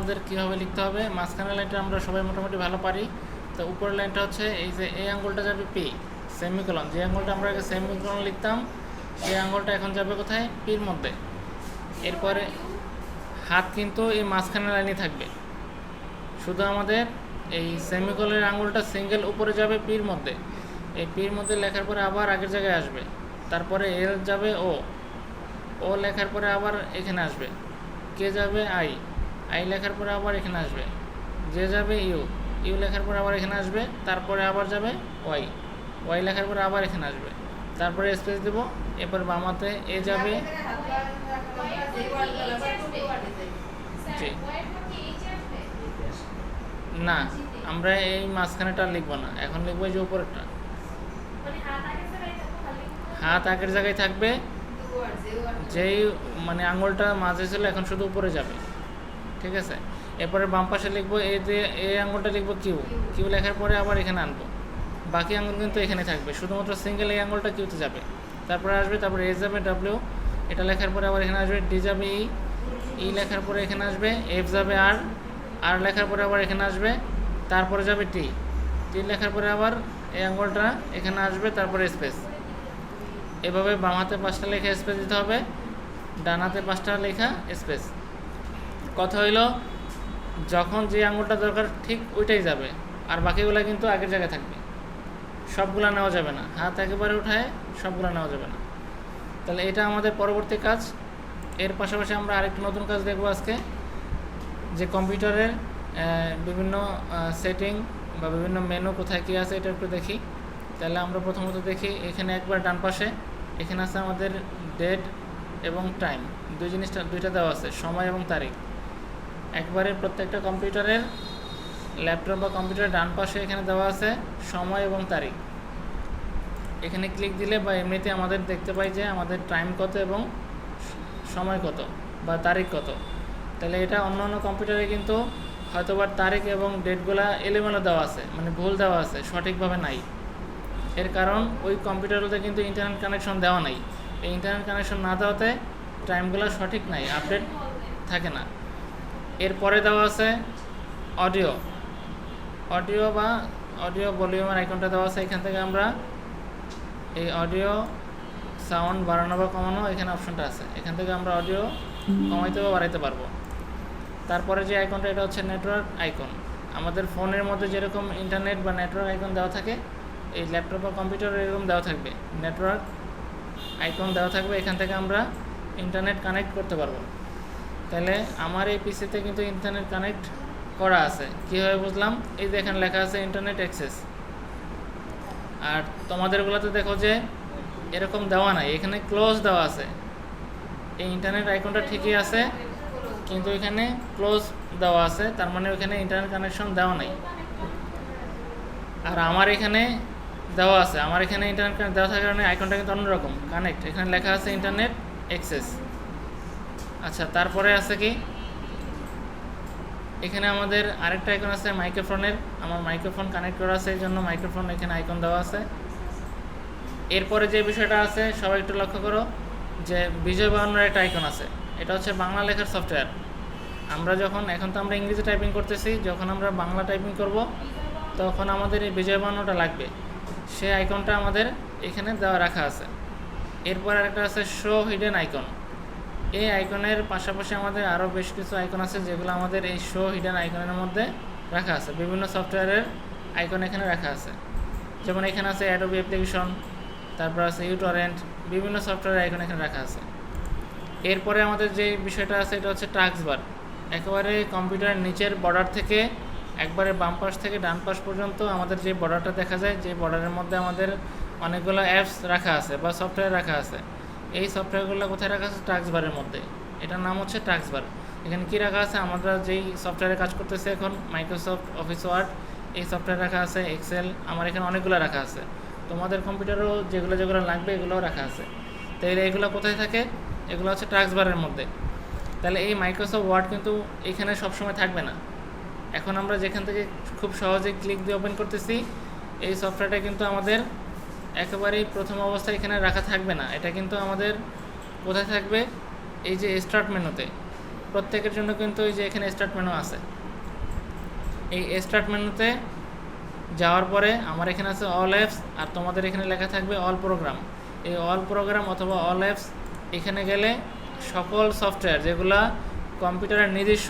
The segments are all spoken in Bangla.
আমাদের কীভাবে লিখতে হবে। মাঝখানের লাইনটা আমরা সবাই মোটামুটি ভালো পারি। তো উপরের লাইনটা হচ্ছে এই যে এই আঙুলটা যাবে পি, সেমিকোলন, যে আঙুলটা আমরা আগে সেমিকোলন লিখতাম সেই আঙুলটা এখন যাবে কোথায়, পির মধ্যে। এরপরে হাত কিন্তু এই মাঝখানের লাইনে থাকবে, শুধু আমাদের এই সেমিকোলনের আঙুলটা সিঙ্গেল উপরে যাবে পির মধ্যে। এই পির মধ্যে লেখার পরে আবার আগের জায়গায় আসবে, তারপরে এল যাবে ও, ও লেখার পরে আবার এখানে আসবে, কে যাবে আই, আই লেখার পরে আবার এখানে আসবে, যে যাবে ইউ, ইউ লেখার পরে আবার এখানে আসবে, তারপরে আবার যাবে ওয়াই, ওয়াই লেখার পরে আবার এখানে আসবে, তারপরে স্পেস দেব। এরপর বামাতে এ যাবে, জি না, আমরা এই মাঝখানেটা লিখবো না, এখন লিখবো যে উপরেরটা। হাত আগের জায়গায় থাকবে, যেই মানে আঙুলটা মাঝে ছিল এখন শুধু উপরে যাবে, ঠিক আছে। এরপরে বাম পাশে লিখবো এই আঙুলটা লিখবো কিউ, কিউ লেখার পরে আবার এখানে আনবো, বাকি আঙুল কিন্তু এখানে থাকবে, শুধুমাত্র সিঙ্গেল এই আঙুলটা কিউতে যাবে, তারপরে আসবে, তারপরে এ যাবে ডাব্লিউ, এটা লেখার পরে আবার এখানে আসবে, ডি যাবে ই, ই লেখার পরে এখানে আসবে, এফ যাবে আর, আর লেখার পরে আবার এখানে আসবে, তারপরে যাবে টি, টি লেখার পরে আবার এই আঙুলটা এখানে আসবে, তারপরে স্পেস। এভাবে বাম হাতে 5টা লেখা স্পেস দিতে হবে, ডান হাতে 5টা লেখা স্পেস। কথা হইল যখন যে আঙুলটা দরকার ঠিক ওইটাই যাবে, আর বাকিগুলো কিন্তু আগের জায়গায় থাকবে, সবগুলা নেওয়া যাবে না, হাত একেবারে উঠায় সবগুলো নেওয়া যাবে না। তাহলে এটা আমাদের পরবর্তী কাজ। এর পাশাপাশি আমরা আরেকটি নতুন কাজ দেখব আজকে, যে কম্পিউটারের বিভিন্ন সেটিং বা বিভিন্ন মেনু কোথায় কী আছে এটা একটু দেখি। তাহলে আমরা প্রথমত দেখি, এখানে একবার ডান পাশে এখানে আছে আমাদের ডেট এবং টাইম, দুইটা দেওয়া আছে, সময় এবং তারিখ। একবারে প্রত্যেকটা কম্পিউটারের, ল্যাপটপ বা কম্পিউটারের ডান পাশে এখানে দেওয়া আছে সময় এবং তারিখ। এখানে ক্লিক দিলে বা এমনিতে আমাদের দেখতে পাই যে আমাদের টাইম কত এবং সময় কত বা তারিখ কত। তাহলে এটা অন্য অন্য কম্পিউটারে কিন্তু হয়তোবা তারিখ এবং ডেটগুলো এলোমেলো দেওয়া আছে, মানে ভুল দেওয়া আছে, সঠিকভাবে নাই। এর কারণ ওই কম্পিউটারগুলোতে কিন্তু ইন্টারনেট কানেকশন দেওয়া নাই, এই ইন্টারনেট কানেকশন না দেওয়াতে টাইমগুলো সঠিক নাই, আপডেট থাকে না। এরপরে দেওয়া আছে অডিও, অডিও ভলিউমের আইকনটা দেওয়া আছে, এখান থেকে আমরা এই অডিও সাউন্ড বাড়ানো বা কমানো এখানে অপশনটা আছে, এখান থেকে আমরা অডিও কমাইতে বা বাড়াইতে পারবো। তারপরে যে আইকনটা এটা হচ্ছে নেটওয়ার্ক আইকন। আমাদের ফোনের মধ্যে যেরকম ইন্টারনেট বা নেটওয়ার্ক আইকন দেওয়া থাকে, এই ল্যাপটপ বা কম্পিউটারে এরকম দেওয়া থাকবে, নেটওয়ার্ক আইকন দেওয়া থাকবে, এখান থেকে আমরা ইন্টারনেট কানেক্ট করতে পারবো। তাহলে আমার এই পিসিতে কিন্তু ইন্টারনেট কানেক্ট করা আছে, কীভাবে বুঝলাম, এই যে এখানে লেখা আছে ইন্টারনেট অ্যাক্সেস। আর তোমাদেরগুলোতে দেখো যে এরকম দেওয়া নাই, এখানে ক্লোজ দেওয়া আছে, এই ইন্টারনেট আইকনটা ঠিকই আছে কিন্তু এখানে ক্লোজ দেওয়া আছে, তার মানে ওইখানে ইন্টারনেট কানেকশন দেওয়া নাই। আর আমার এখানে দেওয়া আছে, আমার এখানে ইন্টারনেট দেওয়া থাকার কারণে আইকনটা কিন্তু অন্যরকম, কানেক্ট, এখানে লেখা আছে ইন্টারনেট অ্যাক্সেস। আচ্ছা, তারপরে আছে কি, এখানে আমাদের আরেকটা আইকন আছে মাইক্রোফোনের, আমার মাইক্রোফোন কানেক্ট করা আছে, এই জন্য মাইক্রোফোন এখানে আইকন দেওয়া আছে। এরপরে যে বিষয়টা আছে সবাই একটু লক্ষ্য করো, যে বিজয় বাহান্নর একটা আইকন আছে, এটা হচ্ছে বাংলা লেখার সফটওয়্যার। আমরা যখন, এখন তো আমরা ইংরেজি টাইপিং করতেছি, যখন আমরা বাংলা টাইপিং করব তখন আমাদের এই বিজয় বাহান্নটা লাগবে, সেই আইকনটা আমাদের এখানে দেওয়া রাখা আছে। এরপর আরেকটা আছে শো হিডেন আইকন, এই আইকনের পাশাপাশি আমাদের আরও বেশ কিছু আইকন আছে যেগুলো আমাদের এই শো হিডেন আইকনের মধ্যে রাখা আছে, বিভিন্ন সফটওয়্যারের আইকন এখানে রাখা আছে। যেমন এখানে আছে অ্যাডোবি অ্যাপ্লিকেশন, তারপর আছে ইউটরেন্ট, বিভিন্ন সফটওয়্যারের আইকন এখানে রাখা আছে। এরপরে আমাদের যে বিষয়টা আছে এটা হচ্ছে টাস্ক বার, একেবারে কম্পিউটারের নিচের বর্ডার থেকে একবারে বাম পাশ থেকে ডান পাশ পর্যন্ত আমাদের যে বর্ডারটা দেখা যায়, যে বর্ডারের মধ্যে আমাদের অনেকগুলো অ্যাপস রাখা আছে বা সফটওয়্যার রাখা আছে, এই সফটওয়্যারগুলো কোথায় রাখা আছে, টাস্ক বারের মধ্যে। এটার নাম হচ্ছে টাস্ক বার। এখানে কী রাখা আছে, আমরা যেই সফটওয়্যারে কাজ করতেছি এখন, মাইক্রোসফট অফিস ওয়ার্ড, এই সফটওয়্যার রাখা আছে, এক্সেল, আমার এখানে অনেকগুলো রাখা আছে, তোমাদের কম্পিউটারও যেগুলো যেগুলো লাগবে এগুলোও রাখা আছে। তাহলে এগুলো কোথায় থাকে, এগুলো হচ্ছে টাস্ক বারের মধ্যে। তাহলে এই মাইক্রোসফট ওয়ার্ড কিন্তু এখানে সবসময় থাকবে না, এখন আমরা যেখান থেকে খুব সহজে ক্লিক দিয়ে ওপেন করতেছি, এই সফটওয়্যারটা কিন্তু আমাদের একেবারেই প্রথম অবস্থায় এখানে রাখা থাকবে না, এটা কিন্তু আমাদের কোথায় থাকবে, এই যে স্টার্ট মেনুতে প্রত্যেকের জন্য কিন্তু এই যে এখানে স্টার্ট মেনু আছে। এই স্টার্ট মেনুতে যাওয়ার পরে আমার এখানে আছে অল অ্যাপস, আর তোমাদের এখানে লেখা থাকবে অল প্রোগ্রাম। এই অল প্রোগ্রাম অথবা অল অ্যাপস এখানে গেলে সকল সফটওয়্যার যেগুলো কম্পিউটারের নিজস্ব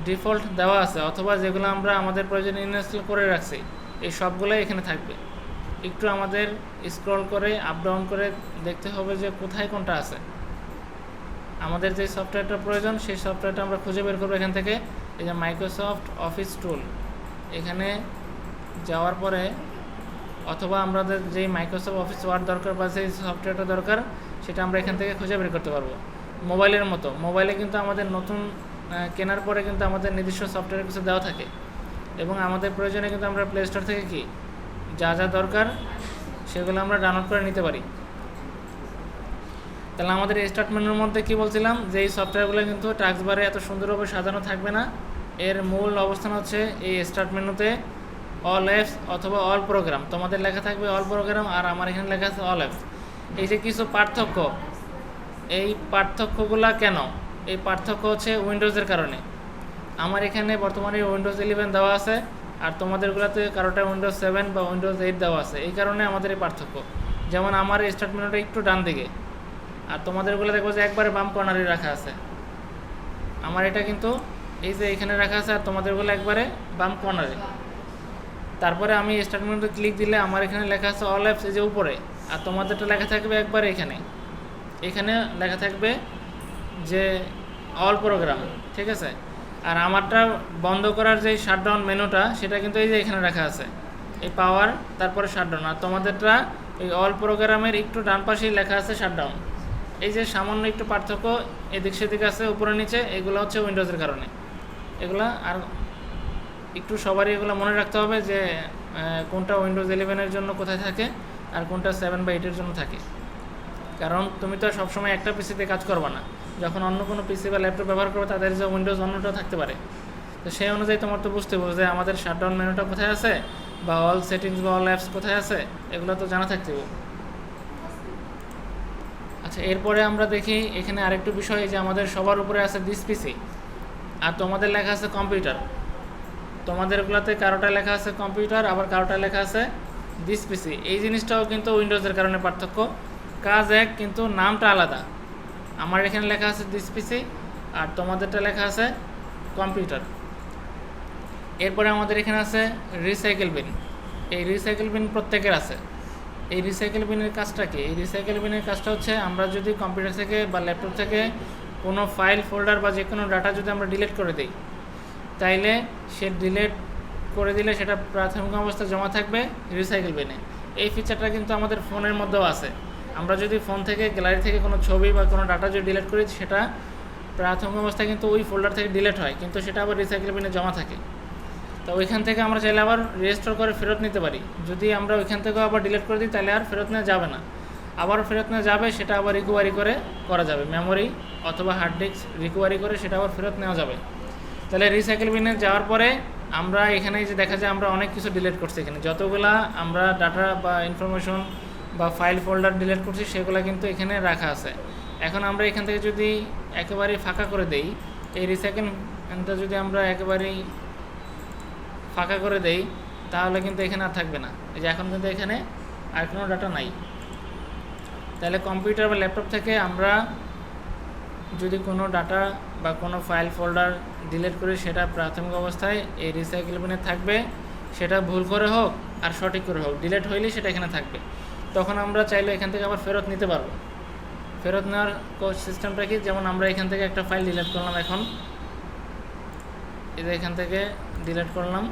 ডিফল্ট দেওয়া আছে অথবা যেগুলো আমরা আমাদের প্রয়োজনে ইনস্টল করে রাখছি, এই সবগুলোই এখানে থাকবে। একটু আমাদের স্ক্রল করে আপ ডাউন করে দেখতে হবে যে কোথায় কোনটা আছে। আমাদের যে সফটওয়্যারটা প্রয়োজন সেই সফটওয়্যারটা আমরা খুঁজে বের করবো এখান থেকে। এই যে মাইক্রোসফট অফিস টুল, এখানে যাওয়ার পরে অথবা আমাদের যেই মাইক্রোসফট অফিস ওয়ার্ড দরকার বা সেই সফটওয়্যারটা দরকার সেটা আমরা এখান থেকে খুঁজে বের করতে পারবো। মোবাইলের মতো মোবাইলে কিন্তু আমাদের নতুন কেনার পরে কিন্তু আমাদের নিজস্ব সফটওয়্যার কিছু দেওয়া থাকে এবং আমাদের প্রয়োজনে কিন্তু আমরা প্লে স্টোর থেকে কি যা যা দরকার সেগুলো আমরা ডাউনলোড করে নিতে পারি। তাহলে আমাদের স্টার্ট মেনুর মধ্যে কি বলছিলাম যে এই সফটওয়্যারগুলো কিন্তু টাস্ক বারে এত সুন্দরভাবে সাজানো থাকবে না। এর মূল অবস্থান হচ্ছে এই স্টার্ট মেনুতে অল অ্যাপস অথবা অল প্রোগ্রাম। তোমাদের লেখা থাকবে অল প্রোগ্রাম আর আমার এখানে লেখা আছে অল অ্যাপস। এই যে কিছু পার্থক্য, এই পার্থক্যগুলো কেন? এই পার্থক্য হচ্ছে উইন্ডোজের কারণে। আমার এখানে বর্তমানে উইন্ডোজ 11 দেওয়া আছে আর তোমাদেরগুলোতে কারোটা উইন্ডোজ 7 বা উইন্ডোজ 8 দেওয়া আছে, এই কারণে আমাদের এই পার্থক্য। যেমন আমার স্টার্ট মেনুটা একটু ডান দিকে আর তোমাদেরগুলো দেখবো যে একবারে বাম কর্নারে রাখা আছে। আমার এটা কিন্তু এই যে এখানে রাখা আছে আর তোমাদেরগুলো একবারে বাম কর্নারে। তারপরে আমি স্টার্ট মেনুতে ক্লিক দিলে আমার এখানে লেখা আছে অল অ্যাপস এই যে উপরে, আর তোমাদেরটা লেখা থাকবে একবারে এখানে। এখানে লেখা থাকবে যে অল প্রোগ্রাম, ঠিক আছে। আর আমারটা বন্ধ করার যে শাটডাউন মেনুটা সেটা কিন্তু এই যে এখানে রাখা আছে, এই পাওয়ার তারপরে শাটডাউন। আর তোমাদেরটা এই অল প্রোগ্রামের একটু ডান পাশেই লেখা আছে শাটডাউন। এই যে সামান্য একটু পার্থক্য এদিক সেদিক আছে উপরে নিচে, এগুলো হচ্ছে উইন্ডোজের কারণে। এগুলা আর একটু সবারই এগুলো মনে রাখতে হবে যে কোনটা উইন্ডোজ 11-এর জন্য কোথায় থাকে আর কোনটা 7 বা 8-এর জন্য থাকে। কারণ তুমি তো সবসময় একটা পিসিতে কাজ করবে না, যখন অন্য কোনো পিসি বা ল্যাপটপ ব্যবহার করবে তাদের যে উইন্ডোজ অন্যটা থাকতে পারে। তো সেই অনুযায়ী তোমার তো বুঝতে হবে যে আমাদের শাটডাউন মেনুটা কোথায় আছে বা অল সেটিংস বা অল অ্যাপস কোথায় আছে, এগুলো তো জানা থাকতে হবে। আচ্ছা, এরপরে আমরা দেখি এখানে আরেকটু বিষয় যে আমাদের সবার উপরে আছে দিস পিসি আর তোমাদের লেখা আছে কম্পিউটার। তোমাদেরগুলোতে কারোটা লেখা আছে কম্পিউটার আবার কারোটা লেখা আছে দিস পিসি। এই জিনিসটাও কিন্তু উইন্ডোজের কারণে পার্থক্য, কাজ এক কিন্তু নামটা আলাদা। আমার এখানে লেখা আছে দিস পিসি আর তোমাদেরটা লেখা আছে কম্পিউটার। এরপরে আমাদের এখানে আছে রিসাইকেল বিন। এই রিসাইকেল বিন প্রত্যেকের আছে। এই রিসাইকেল বিনের কাজটা কি? এই রিসাইকেল বিনের কাজটা হচ্ছে আমরা যদি কম্পিউটার থেকে বা ল্যাপটপ থেকে কোনো ফাইল ফোল্ডার বা যে কোনো ডাটা যদি আমরা ডিলিট করে দিই, তাইলে সে ডিলিট করে দিলে সেটা প্রাথমিক অবস্থায় জমা থাকবে রিসাইকেল বিনে। এই ফিচারটা কিন্তু আমাদের ফোনের মধ্যেও আছে। আমরা যদি ফোন থেকে গ্যালারি থেকে কোনো ছবি বা কোনো ডাটা যদি ডিলিট করি, সেটা প্রাথমিক অবস্থায় কিন্তু ওই ফোল্ডার থেকে ডিলিট হয়, কিন্তু সেটা আবার রিসাইকেল বিনে জমা থাকে। তো ওইখান থেকে আমরা চাইলে আবার রেজিস্টোর করে ফেরত নিতে পারি। যদি আমরা ওইখান থেকেও আবার ডিলিট করে দিই তাহলে আর ফেরত নেওয়া যাবে না। আবার ফেরত নেওয়া যাবে, সেটা আবার রিকভারি করে করা যাবে, মেমোরি অথবা হার্ড ডিস্ক রিকভারি করে সেটা আবার ফেরত নেওয়া যাবে। তাহলে রিসাইকেল বিনে যাওয়ার পরে আমরা এখানে যে দেখা যায় আমরা অনেক কিছু ডিলিট করছি। এখানে যতগুলা আমরা ডাটা বা ইনফরমেশন বা ফাইল ফোল্ডার ডিলিট করছি সেগুলো কিন্তু এখানে রাখা আছে। এখন আমরা এখান থেকে যদি একেবারেই ফাঁকা করে দেই, এই রিসাইকেলটা যদি আমরা একেবারেই ফাঁকা করে দেই তাহলে কিন্তু এখানে আর থাকবে না। এই যে এখন কিন্তু এখানে আর কোনো ডাটা নাই। তাহলে কম্পিউটার বা ল্যাপটপ থেকে আমরা যদি কোনো ডাটা বা কোনো ফাইল ফোল্ডার ডিলিট করি, সেটা প্রাথমিক অবস্থায় এই রিসাইকেল বিনে থাকবে। সেটা ভুল করে হোক আর সঠিক করে হোক, ডিলিট হইলেই সেটা এখানে থাকবে। তখন আমরা চাইলে এখান থেকে আবার ফেরত নিতে পারবো। ফেরত নেওয়ার সিস্টেমটা কি? যেমন আমরা এখান থেকে একটা ফাইল ডিলিট করলাম, এখন এই যে এখান থেকে ডিলিট করলাম,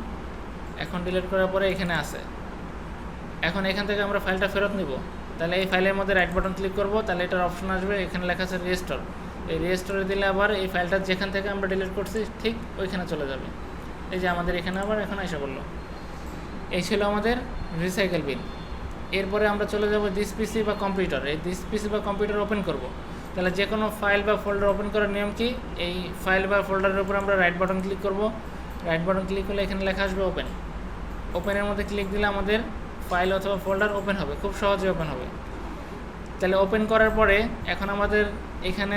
এখন ডিলিট করার পরে এখানে আছে। এখন এখান থেকে আমরা ফাইলটা ফেরত নিব, তাহলে এই ফাইলের মধ্যে রাইট বাটন ক্লিক করব, তাহলে এটার অপশন আসবে, এখানে লেখা আছে রিস্টোর। এই রিস্টোরে দিলে আবার এই ফাইলটা যেখান থেকে আমরা ডিলিট করছি ঠিক ওইখানে চলে যাবে। এই যে আমাদের এখানে আবার এখন এসে বললো। এই ছিল আমাদের রিসাইকেল বিন। এরপরে আমরা চলে যাব দিস পিসি বা কম্পিউটার। এই দিস পিসি বা কম্পিউটার ওপেন করব। তাহলে যে কোনো ফাইল বা ফোল্ডার ওপেন করার নিয়ম কি? এই ফাইল বা ফোল্ডারের উপর আমরা রাইট বাটন ক্লিক করব। রাইট বাটন ক্লিক করলে এখানে লেখা আসবে ওপেন। ওপেনের মধ্যে ক্লিক দিলে আমাদের ফাইল অথবা ফোল্ডার ওপেন হবে, খুব সহজে ওপেন হবে। তাহলে ওপেন করার পরে এখন আমাদের এখানে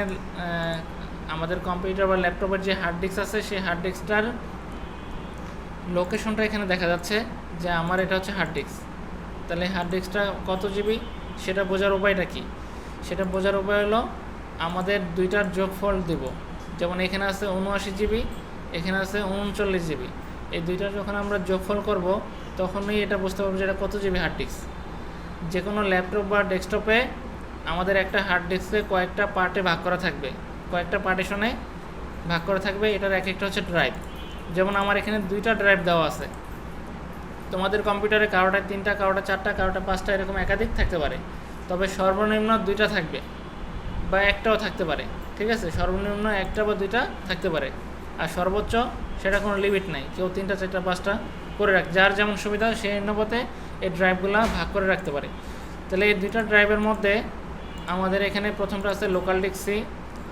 আমাদের কম্পিউটার বা ল্যাপটপের যে হার্ড ডিস্ক আছে সেই হার্ড ডিস্কটার লোকেশনটা এখানে দেখা যাচ্ছে যে আমার এটা হচ্ছে হার্ড ডিস্ক। তাহলে হার্ড ডিস্কটা কত জিবি সেটা বোঝার উপায়টা কি? সেটা বোঝার উপায় হলো আমাদের দুইটার যোগফল দেব। যেমন এখানে আছে 79 জিবি, এখানে আছে 39 জিবি। এই দুইটার যখন আমরা যোগফল করব তখনই এটা বুঝতে পারবো যে এটা কত জিবি হার্ড ডিস্ক। যে কোনো ল্যাপটপ বা ডেস্কটপে আমাদের একটা হার্ড ডিস্কে কয়েকটা পার্টে ভাগ করা থাকবে, কয়েকটা পার্টিশনে ভাগ করা থাকবে। এটার এক একটা হচ্ছে ড্রাইভ। যেমন আমার এখানে দুইটা ড্রাইভ দেওয়া আছে, তোমাদের কম্পিউটারে কারোটা 3টা, কারোটা 4টা, কারোটা 5টা, এরকম একাধিক থাকতে পারে। তবে সর্বনিম্ন 2টা থাকবে বা একটাও থাকতে পারে, ঠিক আছে? সর্বনিম্ন 1টা বা 2টা থাকতে পারে, আর সর্বোচ্চ সেটা কোনো লিমিট নাই। কেউ 3টা, 4টা, 5টা করে রাখ, যার যেমন সুবিধা সেই অনুপাতে এই ড্রাইভগুলো ভাগ করে রাখতে পারে। তাহলে এই 2টা ড্রাইভের মধ্যে আমাদের এখানে প্রথমটা আছে লোকাল ডিস্ক সি,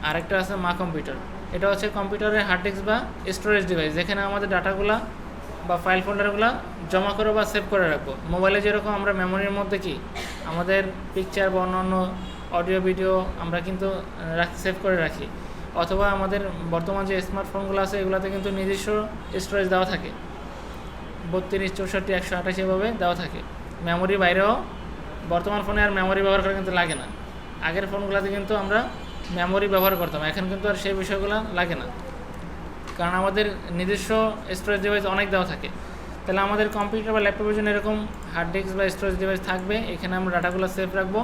আরেকটা আছে মা কম্পিউটার। এটা হচ্ছে কম্পিউটারের হার্ড ডিস্ক বা স্টোরেজ ডিভাইস, যেখানে আমাদের ডাটাগুলো বা ফাইল ফোল্ডারগুলো জমা করে বা সেভ করে রাখবো। মোবাইলে যেরকম আমরা মেমোরির মধ্যে কি আমাদের পিকচার বা অন্যান্য অডিও ভিডিও আমরা কিন্তু সেভ করে রাখি, অথবা আমাদের বর্তমান যে স্মার্টফোনগুলো আছে এগুলোতে কিন্তু নিজস্ব স্টোরেজ দেওয়া থাকে, 32, 64, 128 এভাবে দেওয়া থাকে। মেমোরি বাইরেও বর্তমান ফোনে আর মেমোরি ব্যবহার করা কিন্তু লাগে না। আগের ফোনগুলোতে কিন্তু আমরা মেমোরি ব্যবহার করতাম, এখন কিন্তু আর সেই বিষয়গুলো লাগে না, কারণ আমাদের নিজস্ব স্টোরেজ ডিভাইস অনেক দেওয়া থাকে। তাহলে আমাদের কম্পিউটার বা ল্যাপটপের জন্য এরকম হার্ড ডিস্ক বা স্টোরেজ ডিভাইস থাকবে, এখানে আমরা ডাটাগুলো সেভ রাখবো।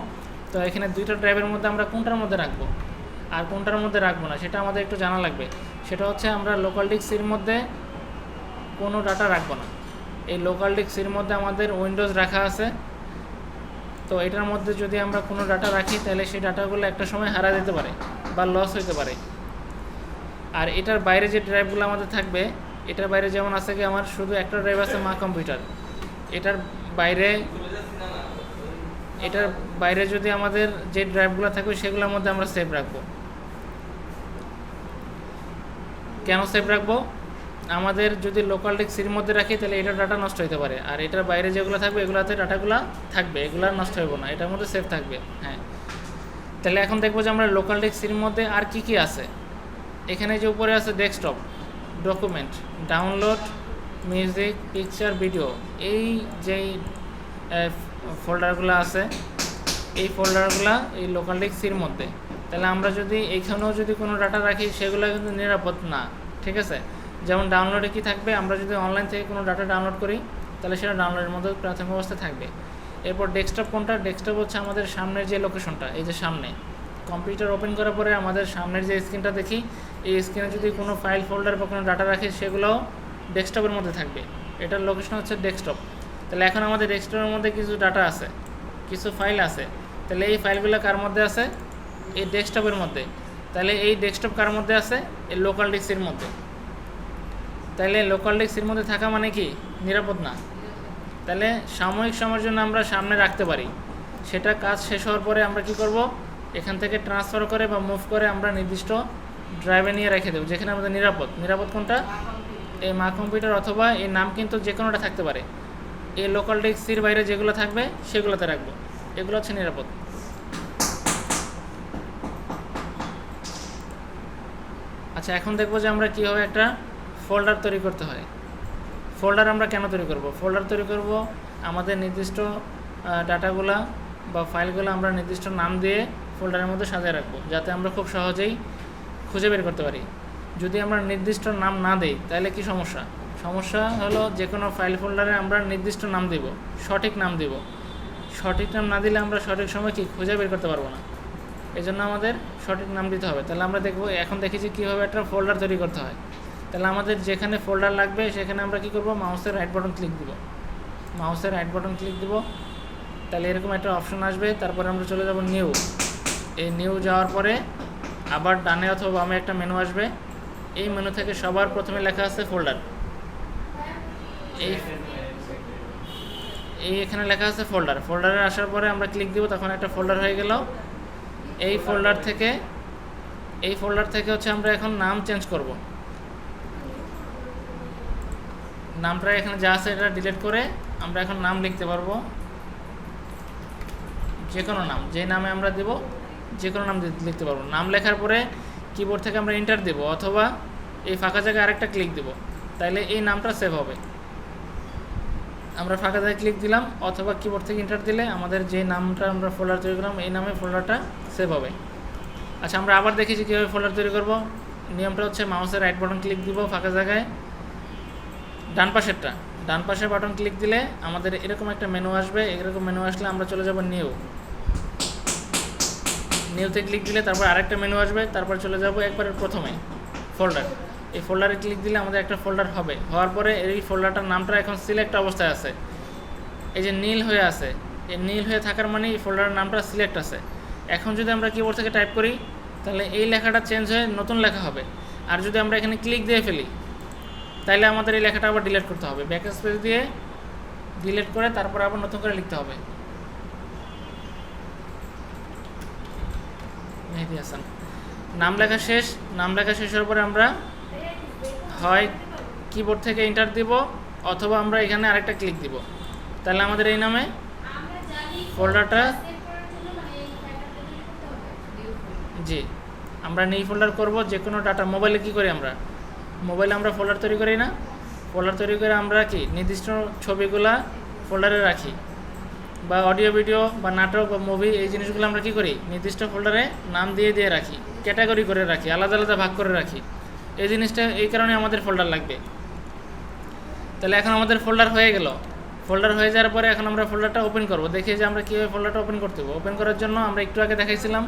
তো এখানে 2টা ড্রাইভের মধ্যে আমরা কোনটার মধ্যে রাখবো আর কোনটার মধ্যে রাখবো না সেটা আমাদের একটু জানা লাগবে। সেটা হচ্ছে আমরা লোকাল ডিস্ক সির মধ্যে কোনো ডাটা রাখবো না। এই লোকাল ডিস্ক সির মধ্যে আমাদের উইন্ডোজ রাখা আছে, তো এটার মধ্যে যদি আমরা কোনো ডাটা রাখি তাহলে সেই ডাটাগুলো একটা সময় হারা যেতে পারে বা লস হতে পারে। আর এটার বাইরে যে ড্রাইভগুলো আমাদের থাকবে, এটার বাইরে যেমন আছে কি আমার শুধু একটা ড্রাইভ আছে মা কম্পিউটার, এটার বাইরে যদি আমাদের যে ড্রাইভগুলো থাকবে সেগুলোর মধ্যে আমরা সেভ রাখবো। কেন সেভ রাখবো? আমাদের যদি লোকাল ডিস্ক সির মধ্যে রাখি তাহলে এটার ডাটা নষ্ট হতে পারে, আর এটার বাইরে যেগুলো থাকবে এগুলোতে ডাটাগুলো থাকবে, এগুলো নষ্ট হবে না, এটার মধ্যে সেভ থাকবে। হ্যাঁ, তাহলে এখন দেখবো যে আমরা লোকাল ডিস্ক সির মধ্যে আর কি কি আছে। এখানে যে উপরে আছে desktop, document, download, music, picture, video, এই যেই ফোল্ডারগুলো আছে এই ফোল্ডারগুলো এই লোকাল ডিস্ক সির মধ্যে। তাহলে আমরা যদি এইখানেও যদি কোনো ডাটা রাখি সেগুলো কিন্তু নিরাপদ না, ঠিক আছে? যেমন ডাউনলোডে কি থাকবে, আমরা যদি অনলাইন থেকে কোনো ডাটা ডাউনলোড করি তাহলে সেটা ডাউনলোডের মধ্যে প্রাথমিক অবস্থায় থাকবে। এরপর ডেস্কটপ কোনটা? ডেস্কটপ হচ্ছে আমাদের সামনের যে লোকেশনটা, এই যে সামনে কম্পিউটার ওপেন করার পরে আমাদের সামনের যে স্ক্রিনটা দেখি, এই স্ক্রিনে যদি কোনো ফাইল ফোল্ডার বা কোনো ডাটা রাখি সেগুলোও ডেস্কটপের মধ্যে থাকবে। এটার লোকেশন হচ্ছে ডেস্কটপ। তাহলে এখন আমাদের ডেস্কটপের মধ্যে কিছু ডাটা আছে, কিছু ফাইল আছে, তাহলে এই ফাইলগুলো কার মধ্যে আছে? এই ডেস্কটপের মধ্যে। তাহলে এই ডেস্কটপ কার মধ্যে আছে? এই লোকাল ডিস্কের মধ্যে। তাহলে লোকাল ডিস্কের মধ্যে থাকা মানে কি নিরাপদ না। তাহলে সাময়িক সময়ের জন্য আমরা সামনে রাখতে পারি, সেটা কাজ শেষ হওয়ার পরে আমরা কি করব, এখান থেকে ট্রান্সফার করে বা মুভ করে আমরা নির্দিষ্ট ড্রাইভে নিয়ে রেখে দেবো, যেখানে আমাদের নিরাপদ কোনটা? এই মা কম্পিউটার, অথবা এই নাম কিন্তু যে কোনোটা থাকতে পারে। এই লোকাল ডিস্কের বাইরে যেগুলো থাকবে সেগুলোতে রাখবো, এগুলো হচ্ছে নিরাপদ। আচ্ছা, এখন দেখবো যে আমরা কীভাবে একটা ফোল্ডার তৈরি করতে হয়। ফোল্ডার আমরা কেন তৈরি করব? ফোল্ডার তৈরি করব আমাদের নির্দিষ্ট ডাটাগুলা বা ফাইলগুলো আমরা নির্দিষ্ট নাম দিয়ে ফোল্ডারের মধ্যে সাজিয়ে রাখবো, যাতে আমরা খুব সহজেই খুঁজে বের করতে পারি। যদি আমরা নির্দিষ্ট নাম না দিই তাহলে কি সমস্যা হলো, যে কোনো ফাইল ফোল্ডারে আমরা নির্দিষ্ট নাম দিব, সঠিক নাম দিব। সঠিক নাম না দিলে আমরা সঠিক সময় কি খুঁজে বের করতে পারবো না, এই জন্য আমাদের সঠিক নাম দিতে হবে। তাহলে আমরা দেখবো, এখন দেখেছি কীভাবে একটা ফোল্ডার তৈরি করতে হয়। তাহলে আমাদের যেখানে ফোল্ডার লাগবে সেখানে আমরা কি করব, মাউসের রাইট বাটন ক্লিক দিব। তাহলে এরকম একটা অপশন আসবে, তারপরে আমরা চলে যাব নিউ। এই নিউ যাওয়ার পরে আবার ডানে অথবা বামে একটা মেনু আসবে, এই মেনু থেকে সবার প্রথমে লেখা আছে ফোল্ডার। এই এখানে লেখা আছে ফোল্ডার। ফোল্ডারে আসার পরে আমরা ক্লিক দিব, তখন একটা ফোল্ডার হয়ে গেল। এই ফোল্ডার থেকে হচ্ছে আমরা এখন নাম চেঞ্জ করব। নামটা এখানে যা আছে এটা ডিলিট করে আমরা এখন নাম লিখতে পারবো, যে কোনো নাম, যে নামে আমরা দেব যে কোনো নাম লিখতে পারবো। নাম লেখার পরে কিবোর্ড থেকে আমরা এন্টার দেব অথবা এই ফাঁকা জায়গায় আরেকটা ক্লিক দেব, তাইলে এই নামটা সেভ হবে। আমরা ফাঁকা জায়গায় ক্লিক দিলাম অথবা কিবোর্ড থেকে এন্টার দিলে আমাদের যে নামটা আমরা ফোল্ডার তৈরি করলাম এই নামে ফোল্ডারটা সেভ হবে। আচ্ছা, আমরা আবার দেখেছি কীভাবে ফোল্ডার তৈরি করব। নিয়মটা হচ্ছে মাউসের রাইট বাটন ক্লিক দিব ফাঁকা জায়গায়, ডান পাশের বাটন ক্লিক দিলে আমাদের এরকম একটা মেনু আসবে। এরকম মেনু আসলে আমরা চলে যাব নিউতে ক্লিক দিলে তারপর আরেকটা মেনু আসবে, তারপর চলে যাব একবারে প্রথমে ফোল্ডার। এই ফোল্ডারে ক্লিক দিলে আমাদের একটা ফোল্ডার হবে। হওয়ার পরে এই ফোল্ডারটার নামটা এখন সিলেক্ট অবস্থায় আছে, এই যে নীল হয়ে আছে, এই নীল হয়ে থাকার মানে এই ফোল্ডারের নামটা সিলেক্ট আছে। এখন যদি আমরা কিবোর্ড থেকে টাইপ করি তাহলে এই লেখাটা চেঞ্জ হয়ে নতুন লেখা হবে। আর যদি আমরা এখানে ক্লিক দিয়ে ফেলি তাহলে আমাদের এই লেখাটা আবার ডিলিট করতে হবে, ব্যাক স্পেস দিয়ে ডিলিট করে তারপর আবার নতুন করে লিখতে হবে। মেহেদি হাসান, নাম লেখা শেষ হওয়ার পরে আমরা হয় কিবোর্ড থেকে এন্টার দিব অথবা আমরা এখানে আরেকটা ক্লিক দিব, তাহলে আমাদের এই নামে ফোল্ডারটা, জি আমরা নিউ ফোল্ডার করব। যে কোনো ডাটা মোবাইলে কী করি আমরা, মোবাইলে আমরা ফোল্ডার তৈরি করি না, ফোল্ডার তৈরি করে আমরা কি নির্দিষ্ট ছবিগুলা ফোল্ডারে রাখি, বা অডিও ভিডিও বা নাটক বা মুভি এই জিনিসগুলো আমরা কী করি নির্দিষ্ট ফোল্ডারে নাম দিয়ে রাখি, ক্যাটাগরি করে রাখি, আলাদা আলাদা ভাগ করে রাখি। এই জিনিসটা এই কারণে আমাদের ফোল্ডার লাগবে। তাহলে এখন আমাদের ফোল্ডার হয়ে গেল। ফোল্ডার হয়ে যাওয়ার পরে এখন আমরা ফোল্ডারটা ওপেন করব। দেখি যে আমরা কীভাবে ফোল্ডারটা ওপেন করতে হবে। ওপেন করার জন্য আমরা একটু আগে দেখাইছিলাম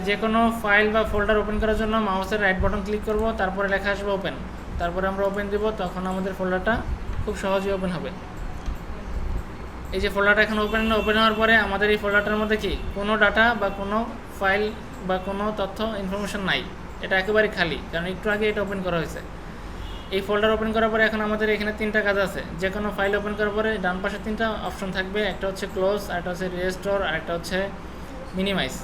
যে কোনো ফাইল বা ফোল্ডার ওপেন করার জন্য মাউসের রাইট বাটন ক্লিক করব, তারপরে লেখা আসবে ওপেন, তারপরে আমরা ওপেন দিব, তখন আমাদের ফোল্ডারটা খুব সহজেই ওপেন হবে। এই যে ফোল্ডারটা এখন ওপেন হওয়ার পরে আমাদের এই ফোল্ডারটার মধ্যে কি কোনো ডাটা বা কোনো ফাইল বা কোনো তথ্য ইনফরমেশন নাই, এটা একেবারে খালি, কারণ একটু আগে এটা ওপেন করা হয়েছে। এই ফোল্ডার ওপেন করার পরে এখন আমাদের এখানে 3টা কাজ আছে। যে কোনো ফাইল ওপেন করার পরে ডান পাশে 3টা অপশন থাকবে, একটা হচ্ছে ক্লোজ, আরেকটা হচ্ছে রেস্টোর, আরেকটা হচ্ছে মিনিমাইজ।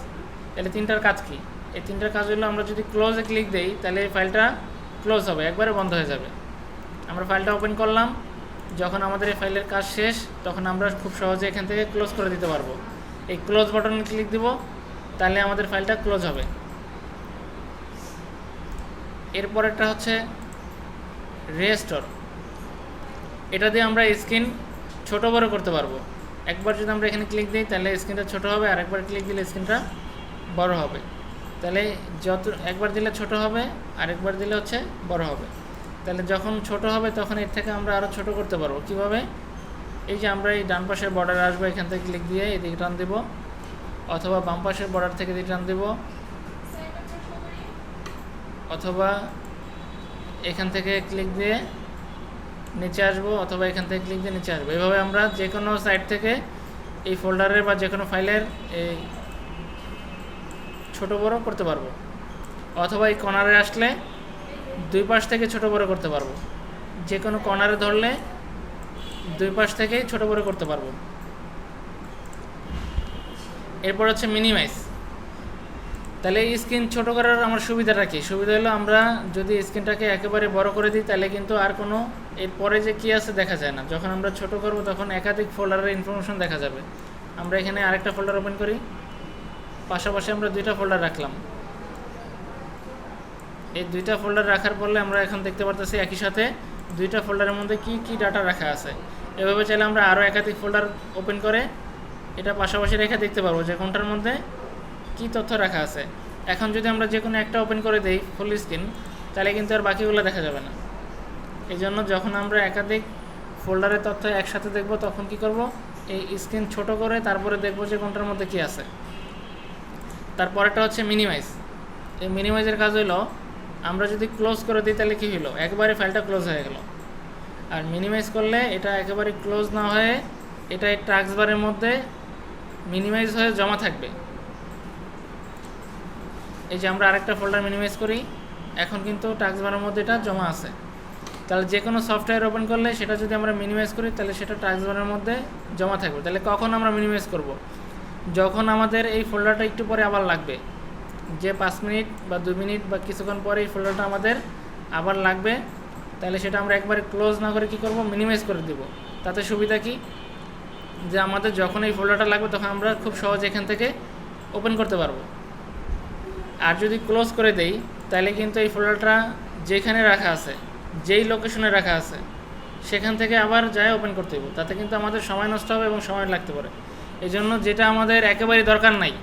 তাহলে 3টার কাজ কি? এই 3টার কাজ হলো আমরা যদি ক্লোজে ক্লিক দেই তাহলে এই ফাইলটা ক্লোজ হবে, একবারে বন্ধ হয়ে যাবে। আমরা ফাইলটা ওপেন করলাম, যখন আমাদের এই ফাইলের কাজ শেষ তখন আমরা খুব সহজে এখান থেকে ক্লোজ করে দিতে পারবো। এই ক্লোজ বাটনে ক্লিক দিব, তাহলে আমাদের ফাইলটা ক্লোজ হবে। এরপরেরটা হচ্ছে রেস্টোর। এটা দিয়ে আমরা স্ক্রিন ছোট বড় করতে পারবো। একবার যদি আমরা এখানে ক্লিক দিই তাহলে স্ক্রিনটা ছোট হবে, আর একবার ক্লিক দিলে স্ক্রিনটা বড় হবে। তাহলে একবার দিলে ছোট হবে, আরেকবার দিলে হচ্ছে বড় হবে। তাহলে যখন ছোট হবে তখন এর থেকে আমরা আরও ছোট করতে পারবো। কিভাবে? এই যে আমরা এই ডান পাশের বর্ডারে আসবো, এখান থেকে ক্লিক দিয়ে এদিকে টান দেবো, অথবা বাম পাশের বর্ডার থেকে এদিকে টান দেবো, অথবা এখান থেকে ক্লিক দিয়ে নিচে আসবো, অথবা এখান থেকে ক্লিক দিয়ে নিচে আসবো। এভাবে আমরা যে কোনো সাইড থেকে এই ফোল্ডারের বা যে কোনো ফাইলের এই ছোট বড় করতে পারবো, অথবা এই কর্নারে আসলে দুই পাশ থেকে ছোট বড় করতে পারবো। যে কোনো কর্নারে ধরলে দুই পাশ থেকেই ছোট বড় করতে পারবো। এরপর হচ্ছে মিনিমাইজ। তাহলে এই স্ক্রিন ছোট করার আমার সুবিধাটা কি? সুবিধা হলো আমরা যদি স্ক্রিনটাকে একেবারে বড় করে দিই তাহলে কিন্তু আর কোনো এরপরে যে কী আছে দেখা যায় না। যখন আমরা ছোট করব তখন একাধিক ফোল্ডারের ইনফরমেশন দেখা যাবে। আমরা এখানে আরেকটা ফোল্ডার ওপেন করি, পাশাপাশি আমরা 2টা ফোল্ডার রাখলাম। এই 2টা ফোল্ডার রাখার পরে আমরা এখন দেখতে পারতেছি একই সাথে 2টা ফোল্ডারের মধ্যে কি কি ডাটা রাখা আছে। এভাবে চাইলে আমরা আরও একাধিক ফোল্ডার ওপেন করে এটা পাশাপাশি রেখে দেখতে পারবো যে কোনটার মধ্যে কি তথ্য রাখা আছে। এখন যদি আমরা যে কোনো একটা ওপেন করে দেই ফুল স্ক্রিন, তাহলে কিন্তু আর বাকিগুলো দেখা যাবে না। এই জন্য যখন আমরা একাধিক ফোল্ডারের তথ্য একসাথে দেখব তখন কি করব, এই স্ক্রিন ছোট করে তারপরে দেখব যে কোনটার মধ্যে কি আছে। তারপরেরটা হচ্ছে মিনিমাইজ। এই মিনিমাইজের কাজ হলো আমরা যদি ক্লোজ করে দিই তাহলে কী হলো, একবারে ফাইলটা ক্লোজ হয়ে গেল। আর মিনিমাইজ করলে এটা একেবারে ক্লোজ না হয়ে এটা এই টাস্ক বারের মধ্যে মিনিমাইজ হয়ে জমা থাকবে। এই যে আমরা আরেকটা ফোল্ডার মিনিমাইজ করি, এখন কিন্তু টাস্ক বারের মধ্যে এটা জমা আছে। তাহলে যে কোনো সফটওয়্যার ওপেন করলে সেটা যদি আমরা মিনিমাইজ করি তাহলে সেটা টাস্ক বারের মধ্যে জমা থাকবে। তাহলে কখন আমরা মিনিমাইজ করব? যখন আমাদের এই ফোল্ডারটা একটু পরে আবার লাগবে, যে 5 মিনিট বা 2 মিনিট বা কিছুক্ষণ পরে এই ফোল্ডারটা আমাদের আবার লাগবে, তাহলে সেটা আমরা একবারে ক্লোজ না করে কী করব, মিনিমাইজ করে দেব। তাতে সুবিধা কি, যে আমাদের যখন এই ফোল্ডারটা লাগবে তখন আমরা খুব সহজে এখান থেকে ওপেন করতে পারবো। আর যদি ক্লোজ করে দেই তাহলে কিন্তু এই ফোল্ডারটা যেখানে রাখা আছে, যেই লোকেশনে রাখা আছে, সেখান থেকে আবার যায় ওপেন করতে হবে। তাতে কিন্তু আমাদের সময় নষ্ট হবে এবং সময় লাগতে পারে। এই জন্য যেটা আমাদের একেবারেই দরকার নাই,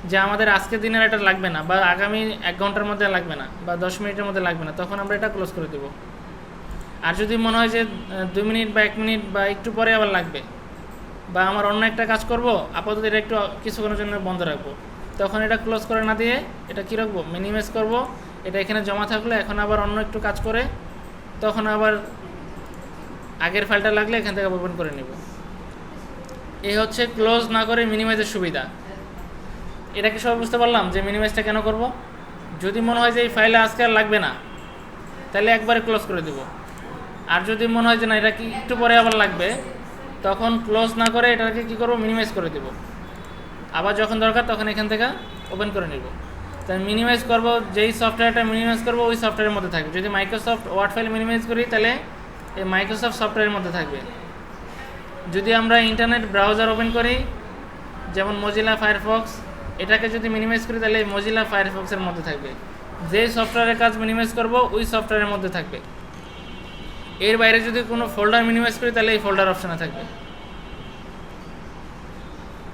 যে আমাদের আজকের দিনের এটা লাগবে না, বা আগামী 1 ঘন্টার মধ্যে লাগবে না, বা 10 মিনিটের মধ্যে লাগবে না, তখন আমরা এটা ক্লোজ করে দেব। আর যদি মনে হয় যে 2 মিনিট বা 1 মিনিট বা একটু পরে আবার লাগবে, বা আমার অন্য একটা কাজ করব, আপাতত এটা একটু কিছুক্ষণের জন্য বন্ধ রাখবো, তখন এটা ক্লোজ করে না দিয়ে এটা কী রাখবো, মিনিমাইজ করব। এটা এখানে জমা থাকলে এখন আবার অন্য একটু কাজ করে তখন আবার আগের ফাইলটা লাগলে এখান থেকে ওপেন করে নেব। এই হচ্ছে ক্লোজ না করে মিনিমাইজের সুবিধা। এটাকে সবাই বুঝতে পারলাম যে মিনিমাইজটা কেন করব। যদি মনে হয় যে এই ফাইলে আজকে আর লাগবে না, তাহলে একবারে ক্লোজ করে দেব। আর যদি মনে হয় যে না এটা কি একটু পরে আবার লাগবে, তখন ক্লোজ না করে এটাকে কী করবো, মিনিমাইজ করে দেব। আবার যখন দরকার তখন এখান থেকে ওপেন করে নেব। তাই মিনিমাইজ করব, যেই সফটওয়্যারটা মিনিমাইজ করব ওই সফটওয়্যারের মধ্যে থাকবে। যদি মাইক্রোসফট ওয়ার্ড ফাইল মিনিমাইজ করি তাহলে এই মাইক্রোসফট সফটওয়্যারের মধ্যে থাকবে। যদি আমরা ইন্টারনেট ব্রাউজার ওপেন করি, যেমন মজিলা ফায়ারফক্স, এটাকে যদি মিনিমাইজ করি তাহলে এই মজিলা ফায়ারফক্সের মধ্যে থাকবে। যে সফটওয়্যারের কাজ মিনিমাইজ করব ওই সফটওয়্যারের মধ্যে থাকবে। এর বাইরে যদি কোনো ফোল্ডার মিনিমাইজ করি তাহলে এই ফোল্ডার অপশানে থাকবে।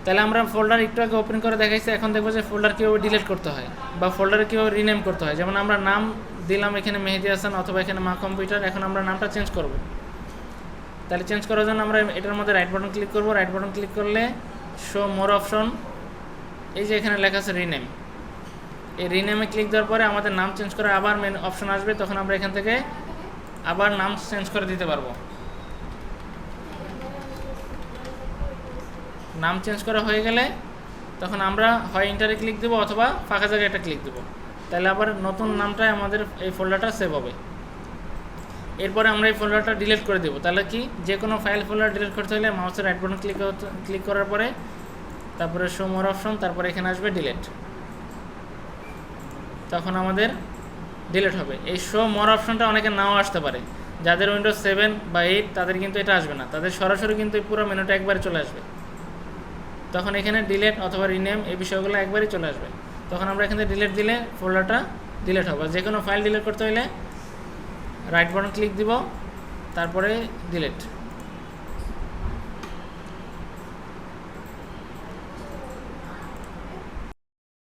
তাহলে আমরা ফোল্ডার একটু আগে ওপেন করে দেখাইছি, এখন দেখবো যে ফোল্ডার কীভাবে ডিলিট করতে হয় বা ফোল্ডারে কীভাবে রিনেম করতে হয়। যেমন আমরা নাম দিলাম এখানে মেহেদি হাসান অথবা এখানে মা কম্পিউটার, এখন আমরা নামটা চেঞ্জ করব। তাহলে চেঞ্জ করার জন্য আমরা এটার মধ্যে রাইট বাটন ক্লিক করব। রাইট বাটন ক্লিক করলে শো মোর অপশন, এই যে এখানে লেখা আছে রিনেম, এই রিনেমে ক্লিক দেওয়ার পরে আমাদের নাম চেঞ্জ করার আবার মেন অপশন আসবে, তখন আমরা এখান থেকে আবার নাম চেঞ্জ করে দিতে পারবো। নাম চেঞ্জ করা হয়ে গেলে তখন আমরা হয় ইন্টারে ক্লিক দেবো অথবা ফাঁকা জায়গায় একটা ক্লিক দেবো, তাহলে আবার নতুন নামটাই আমাদের এই ফোল্ডারটা সেভ হবে। এরপরে আমরা এই ফোল্ডারটা ডিলিট করে দেবো। তাহলে কি, যে কোনো ফাইল ফোল্ডার ডিলিট করতে হলে মাউসের রাইট বাটন ক্লিক করার পরে তারপরে শো মোর অপশন, তারপরে এখানে আসবে ডিলিট, তখন আমাদের ডিলিট হবে। এই শো মোর অপশনটা অনেকে নাও আসতে পারে, যাদের উইন্ডোজ 7 বা 8 তাদের কিন্তু এটা আসবে না, তাদের সরাসরি কিন্তু পুরো মেনুটা একবারে চলে আসবে। তখন এখানে ডিলিট অথবা রিনেম এই বিষয়গুলো একবারই চলে আসবে। তখন আমরা এখানে ডিলিট দিলে ফোল্ডারটা ডিলিট হবে। যে কোনো ফাইল ডিলিট করতে হলে রাইট বাটন ক্লিক দিব, তারপরে ডিলিট।